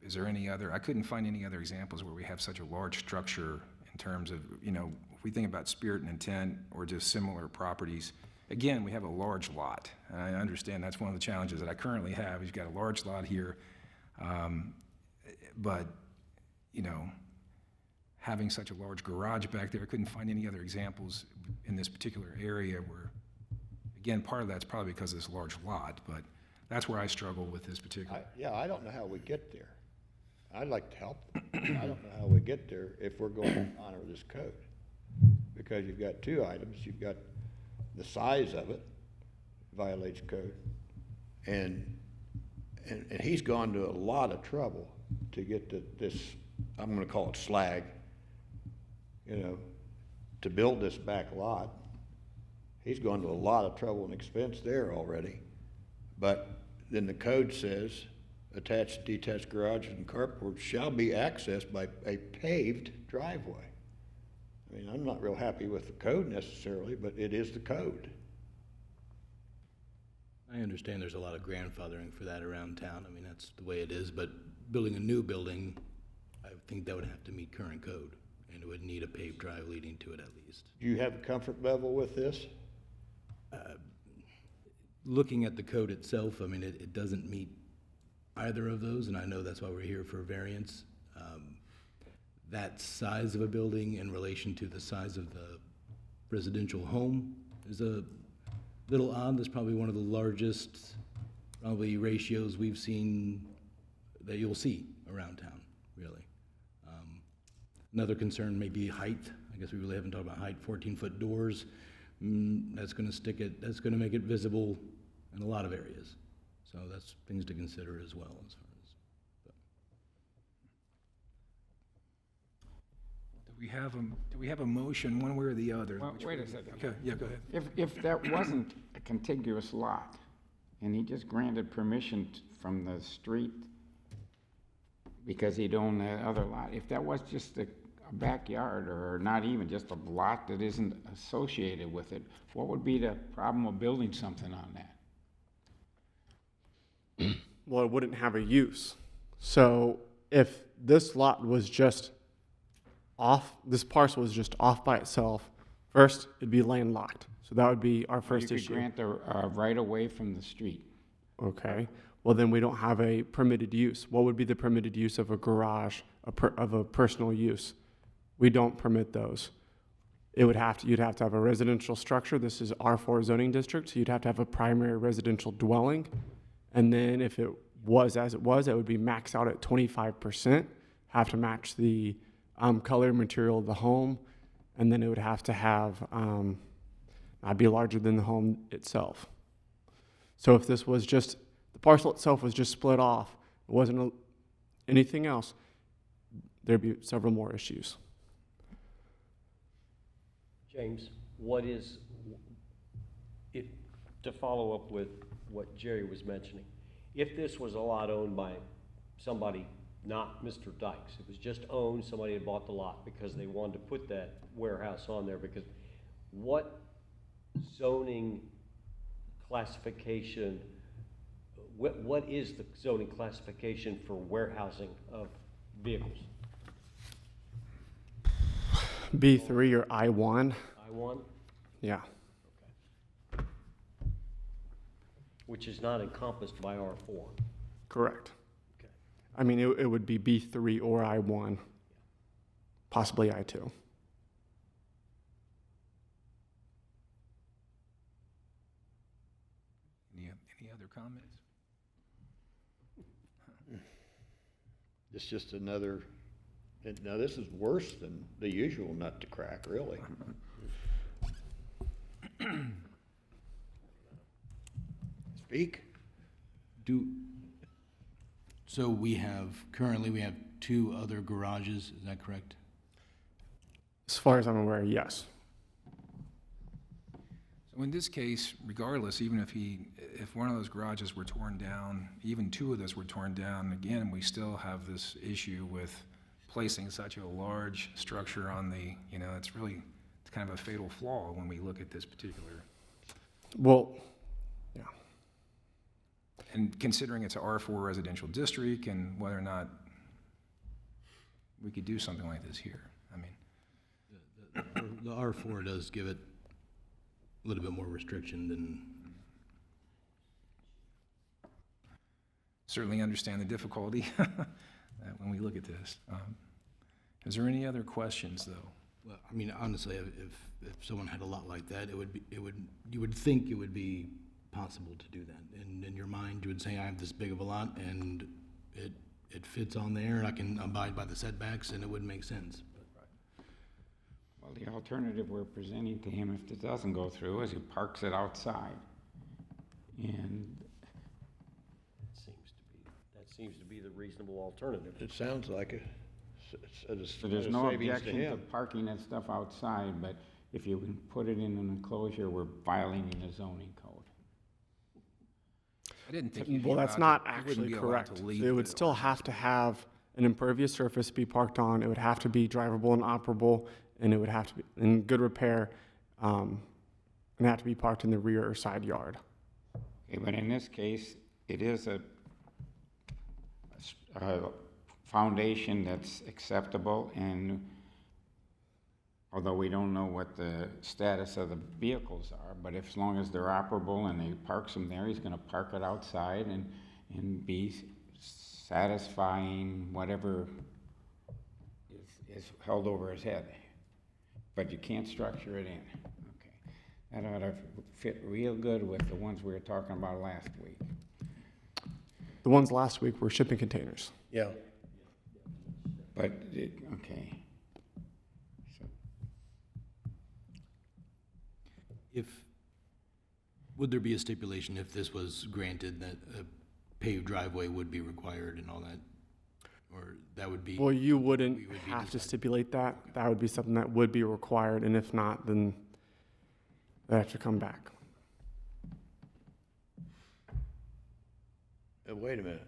is there any other, I couldn't find any other examples where we have such a large structure in terms of, you know, if we think about spirit and intent or just similar properties. Again, we have a large lot. And I understand that's one of the challenges that I currently have. We've got a large lot here. But, you know, having such a large garage back there, I couldn't find any other examples in this particular area where, again, part of that's probably because of this large lot, but that's where I struggle with this particular. I don't know how we get there. I'd like to help them. I don't know how we get there if we're going to honor this code. Because you've got two items. You've got the size of it violates code. And he's gone to a lot of trouble to get to this, I'm gonna call it slag, you know, to build this back lot. He's gone to a lot of trouble and expense there already. But then the code says, attached, detached garages and carports shall be accessed by a paved driveway. I mean, I'm not real happy with the code necessarily, but it is the code. I understand there's a lot of grandfathering for that around town. I mean, that's the way it is, but building a new building, I think that would have to meet current code, and it would need a paved drive leading to it at least. Do you have a comfort level with this? Looking at the code itself, I mean, it doesn't meet either of those, and I know that's why we're here for a variance. That size of a building in relation to the size of the residential home is a little odd. That's probably one of the largest, probably ratios we've seen that you'll see around town, really. Another concern may be height. I guess we really haven't talked about height. 14-foot doors, that's gonna make it visible in a lot of areas. So that's things to consider as well as far as. Do we have a motion, one way or the other? Well, Which wait way- a second. Okay, yeah, go ahead. If that wasn't a contiguous lot, and he just granted permission from the street because he'd own that other lot, if that was just a backyard, or not even, just a lot that isn't associated with it, what would be the problem of building something on that? Well, it wouldn't have a use. So if this lot was just off, this parcel was just off by itself, first, it'd be landlocked. So that would be our first You issue. could grant the right away from the street. Okay, well then we don't have a permitted use. What would be the permitted use of a garage, of a personal use? We don't permit those. You'd have to have a residential structure. This is R4 zoning district, so you'd have to have a primary residential dwelling. And then if it was as it was, it would be maxed out at 25%, have to match the color material of the home, and then it would have to have, not be larger than the home itself. So if this was just, the parcel itself was just split off, it wasn't anything else, there'd be several more issues. James, what is, if, to follow up with what Jerry was mentioning, if this was a lot owned by somebody, not Mr. Dykes, it was just owned, somebody had bought the lot because they wanted to put that warehouse on there, because what zoning classification, what is the zoning classification for warehousing of vehicles? B3 or I1, I-1, yeah. which is not encompassed by R4. Correct. Okay. I mean, it would be B3 or I1, possibly I2. Any other comments? It's just another, and now this is worse than the usual nut to crack, really. Speak. So currently we have 2 other garages, is that correct? As far as I'm aware, yes. So in this case, regardless, even if one of those garages were torn down, even 2 of those were torn down, again, we still have this issue with placing such a large structure on the, it's kind of a fatal flaw when we look at this particular. Well, yeah. And considering it's a R4 residential district and whether or not we could do something like this here, I mean. The R4 does give it a little bit more restriction than. Certainly understand the difficulty when we look at this. Is there any other questions, though? Well, I mean, honestly, if someone had a lot like that, you would think it would be possible to do that. And in your mind, you would say, I have this big of a lot, and it fits on there, and I can abide by the setbacks, and it would make sense. Well, the alternative we're presenting to him, if it doesn't go through, is he parks it outside. And That seems to be the reasonable alternative. It sounds like it. so there's no objection to parking that stuff outside, but if you can put it in an enclosure, we're violating the zoning code. I didn't think you'd be Well, that's allowed not to- you wouldn't actually be allowed correct. to leave It would the still have to have an impervious surface to be parked on. It would have to be drivable and operable, and it would have to be in good repair, and have to be parked in the rear or side yard. Okay, but in this case, it is a foundation that's acceptable, and although we don't know what the status of the vehicles are, but as long as they're operable and he parks them there, he's gonna park it outside and be satisfying whatever is held over his head. But you can't structure it in. Okay. That ought to fit real good with the ones we were talking about last week. The ones last week were shipping containers. Yeah. But, okay. So, Would there be a stipulation if this was granted that a paved driveway would be required and all that? Or that would be? Well, you wouldn't we would be have to deciding. stipulate that. That would be something that would be required, and if not, then they have to come back. Wait a minute.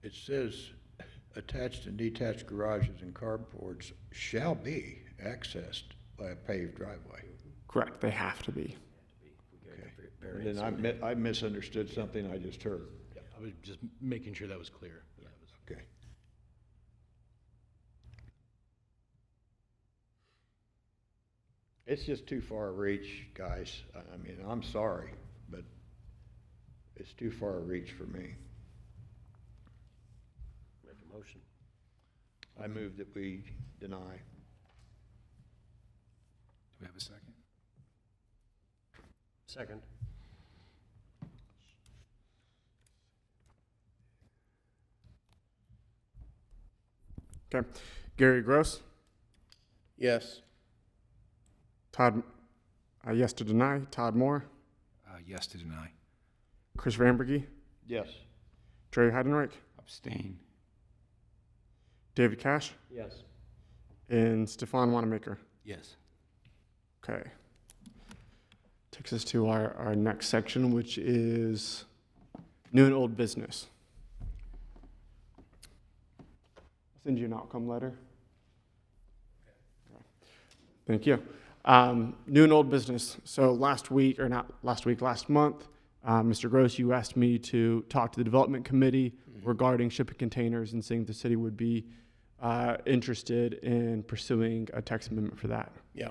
It says attached and detached garages and carports shall be accessed by a paved driveway. Correct, they have to be. And then I misunderstood something I just heard. I was just making sure that was clear. That was- Okay. It's just too far reach, guys. I mean, I'm sorry, but it's too far reach for me. Make a motion. I move that we deny. Do we have a second? Second. Okay, Gary Gross, Yes. Todd, yes to deny, Todd Moore, Yes to deny. Chris Rambergy, Yes. Jerry Heidenreich, Abstain. David Cash, Yes. and Stefan Wanamaker. Yes. Okay. Takes us to our next section, which is new and old business. I'll send you an outcome letter. Okay. Thank you. New and old business. So last month, Mr. Gross, you asked me to talk to the development committee regarding shipping containers and seeing if the city would be interested in pursuing a text amendment for that. Yeah.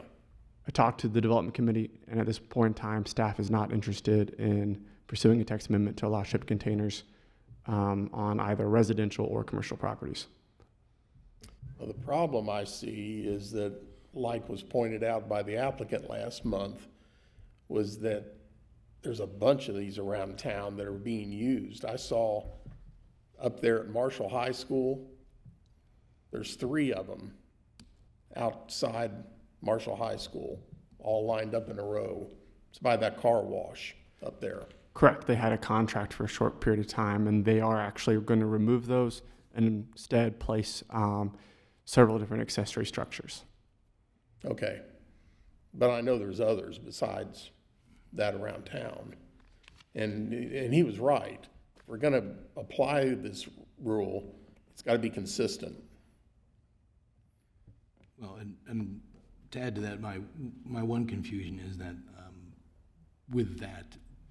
I talked to the development committee, and at this point in time, staff is not interested in pursuing a text amendment to allow shipping containers on either residential or commercial properties. Well, the problem I see is that, like was pointed out by the applicant last month, was that there's a bunch of these around town that are being used. I saw up there at Marshall High School, there's 3 of them outside Marshall High School, all lined up in a row. It's by that car wash up there. Correct. They had a contract for a short period of time, and they are actually going to remove those and instead place several different accessory structures. Okay. But I know there's others besides that around town. And he was right. If we're gonna apply this rule, it's gotta be consistent. Well, and to add to that, my one confusion is that with that,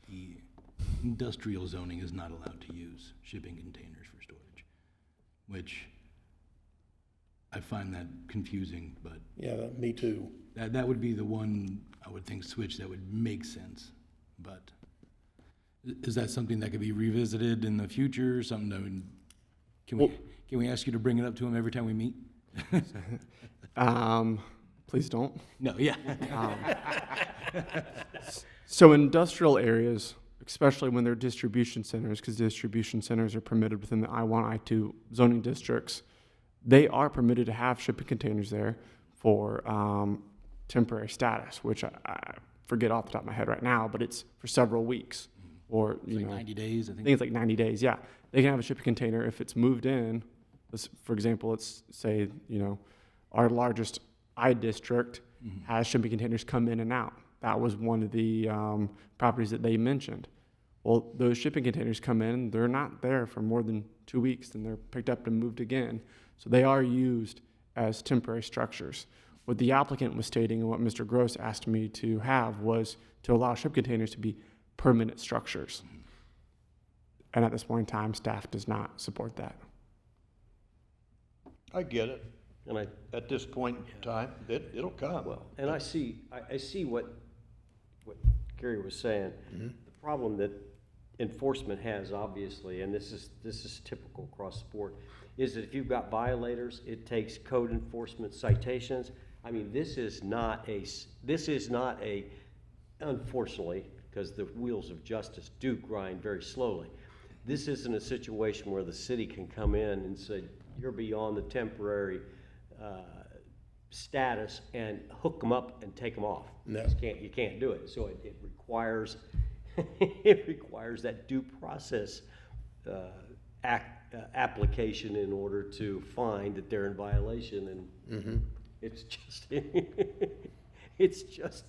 the industrial zoning is not allowed to use shipping containers for storage, which I find that confusing, but Yeah, me too. that would be the one, I would think, switch that would make sense. But is that something that could be revisited in the future, something that would, can we ask you to bring it up to him every time we meet? Please don't. No, yeah. So industrial areas, especially when they're distribution centers, because distribution centers are permitted within the I-1, I-2 zoning districts, they are permitted to have shipping containers there for temporary status, which I forget off the top of my head right now, but it's for several weeks. Or, It's you like know, 90 days, I I think. think it's like 90 days, yeah. They can have a shipping container if it's moved in. For example, let's say, you know, our largest I district has shipping containers come in and out. That was one of the properties that they mentioned. Well, those shipping containers come in, they're not there for more than 2 weeks, then they're picked up and moved again. So they are used as temporary structures. What the applicant was stating and what Mr. Gross asked me to have was to allow shipping containers to be permanent structures. And at this point in time, staff does not support that. I get it. And At this point in time, it'll come. well, and I see what Gary was saying. The problem that enforcement has, obviously, and this is typical across the board, is that if you've got violators, it takes code enforcement citations. I mean, this is not a, unfortunately, because the wheels of justice do grind very slowly. This isn't a situation where the city can come in and say, you're beyond the temporary status, and hook them up and take them off. No. You can't do it. So it requires, it requires that due process application in order to find that they're in violation, and it's just, it's just,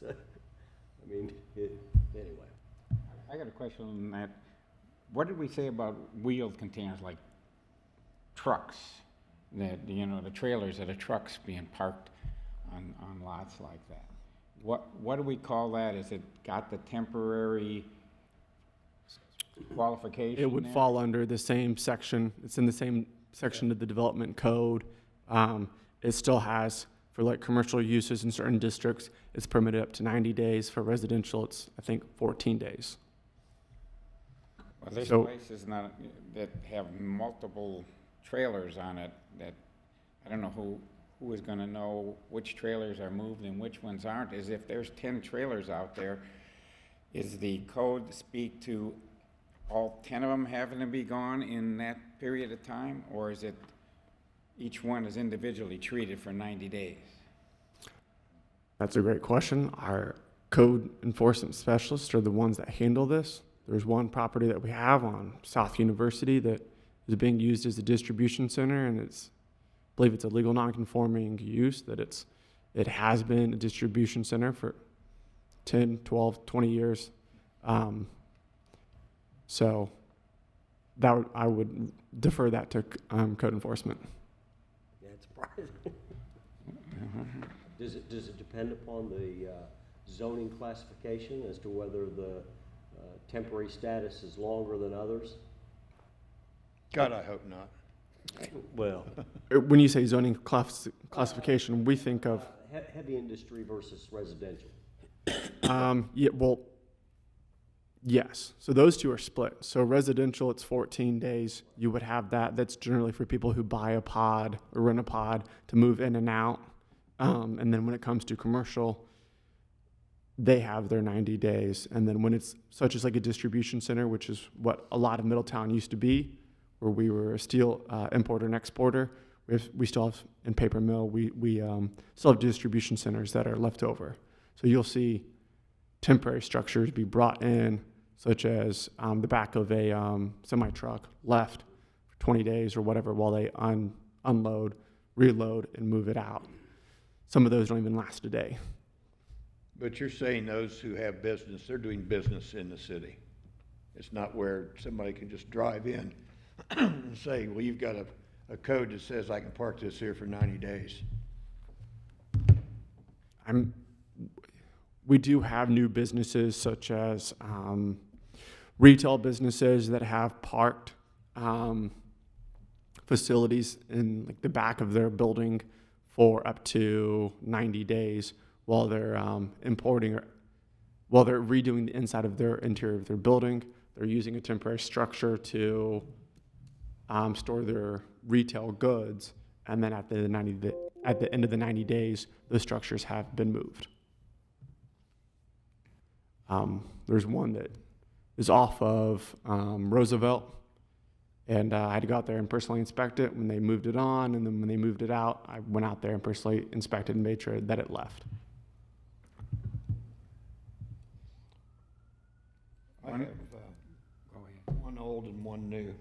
anyway. I got a question on that. What did we say about wheeled containers, like trucks? That, you know, the trailers of the trucks being parked on lots like that. What do we call that? Is it got the temporary qualification It would there? fall under the same section. It's in the same section of the development code. It still has, for like commercial uses in certain districts, it's permitted up to 90 days. For residential, it's, I think, 14 days. Well, there's So- places not, that have multiple trailers on it that, I don't know who is gonna know which trailers are moved and which ones aren't. Is if there's 10 trailers out there, is the code speak to all 10 of them having to be gone in that period of time? Or is it each one is individually treated for 90 days? That's a great question. Our code enforcement specialists are the ones that handle this. There's one property that we have on South University that is being used as a distribution center, and I believe it's a legal non-conforming use, that it has been a distribution center for 10, 12, 20 years. So I would defer that to code enforcement. Yeah, it's surprising. Does it depend upon the zoning classification as to whether the temporary status is longer than others? God, I hope not. Well, When you say zoning classification, we think of, heavy industry versus residential. yeah, well, yes. So those two are split. So residential, it's 14 days. You would have that. That's generally for people who buy a pod or rent a pod to move in and out. And then when it comes to commercial, they have their 90 days. And then when it's such as like a distribution center, which is what a lot of Middletown used to be, where we were a steel importer and exporter, we still have, in paper mill, we still have distribution centers that are left over. So you'll see temporary structures be brought in, such as the back of a semi-truck left for 20 days or whatever while they unload, reload, and move it out. Some of those don't even last a day. But you're saying those who have business, they're doing business in the city. It's not where somebody can just drive in and say, well, you've got a code that says I can park this here for 90 days. We do have new businesses such as retail businesses that have parked facilities in like the back of their building for up to 90 days while they're importing or while they're redoing the inside of their interior of their building. They're using a temporary structure to store their retail goods, and then at the end of the 90 days, those structures have been moved. There's one that is off of Roosevelt, and I had to go out there and personally inspect it when they moved it on, and then when they moved it out, I went out there and personally inspected and made sure that it left. I have Go ahead. one old and one new.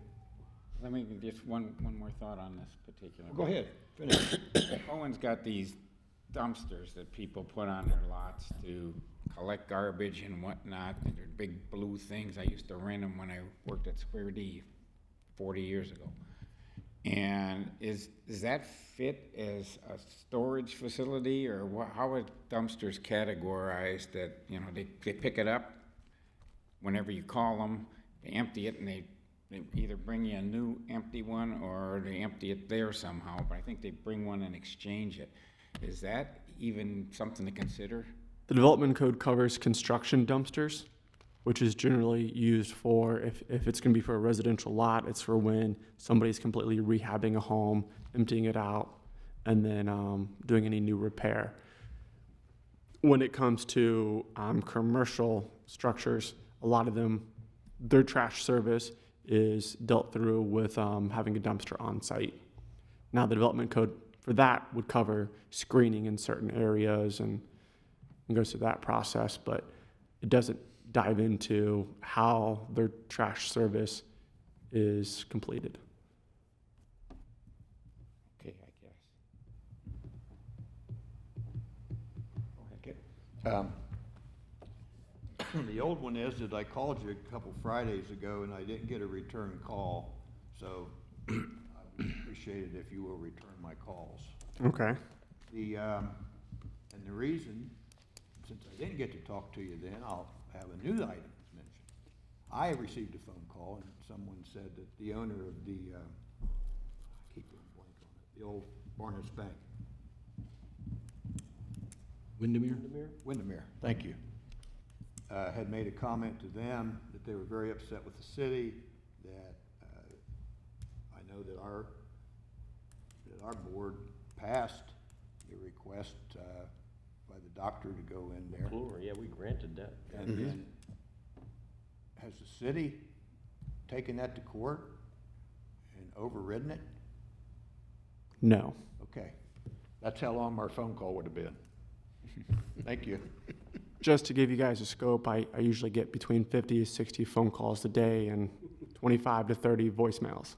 Let me, just one more thought on this particular. Go ahead, finish. Owen's got these dumpsters that people put on their lots to collect garbage and whatnot. And they're big blue things. I used to rent them when I worked at Square D 40 years ago. And does that fit as a storage facility, or how are dumpsters categorized? That, you know, they pick it up whenever you call them, they empty it, and they either bring you a new empty one or they empty it there somehow, but I think they bring one and exchange it. Is that even something to consider? The development code covers construction dumpsters, which is generally used for, if it's going to be for a residential lot, it's for when somebody's completely rehabbing a home, emptying it out, and then doing any new repair. When it comes to commercial structures, a lot of them, their trash service is dealt through with having a dumpster on site. Now, the development code for that would cover screening in certain areas and goes through that process, but it doesn't dive into how their trash service is completed. The old one is that I called you a couple Fridays ago and I didn't get a return call, so I would appreciate it if you will return my calls. Okay. And the reason, since I didn't get to talk to you then, I'll have a new item to mention. I received a phone call and someone said that the owner of the, I keep going blank on it, the old Barnes Bank, Windermere? Windermere, thank you, had made a comment to them that they were very upset with the city, that I know that our board passed the request by the doctor to go in there. McClure, yeah, we granted that. And then, has the city taken that to court and overridden it? No. Okay, that's how long our phone call would have been. Thank you. Just to give you guys a scope, I usually get between 50 to 60 phone calls a day and 25 to 30 voicemails.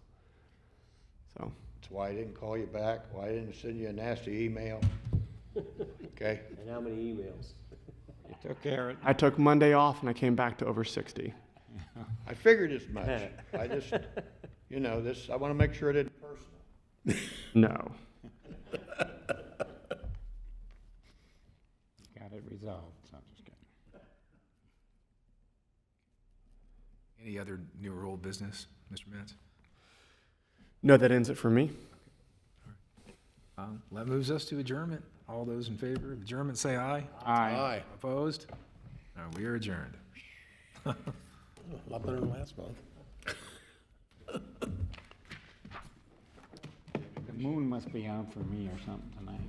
So, That's why I didn't call you back, why I didn't send you a nasty email. Okay, And how many emails? You took care of it. I took Monday off and I came back to over 60. I figured as much. I just, I want to make sure it isn't personal. No. Got it resolved, so I'm just kidding. Any other new or old business, Mr. Metz? No, that ends it for me. That moves us to adjournment. All those in favor of adjournment, say aye. Aye. Opposed? We are adjourned. A lot better than last month. The moon must be out for me or something tonight.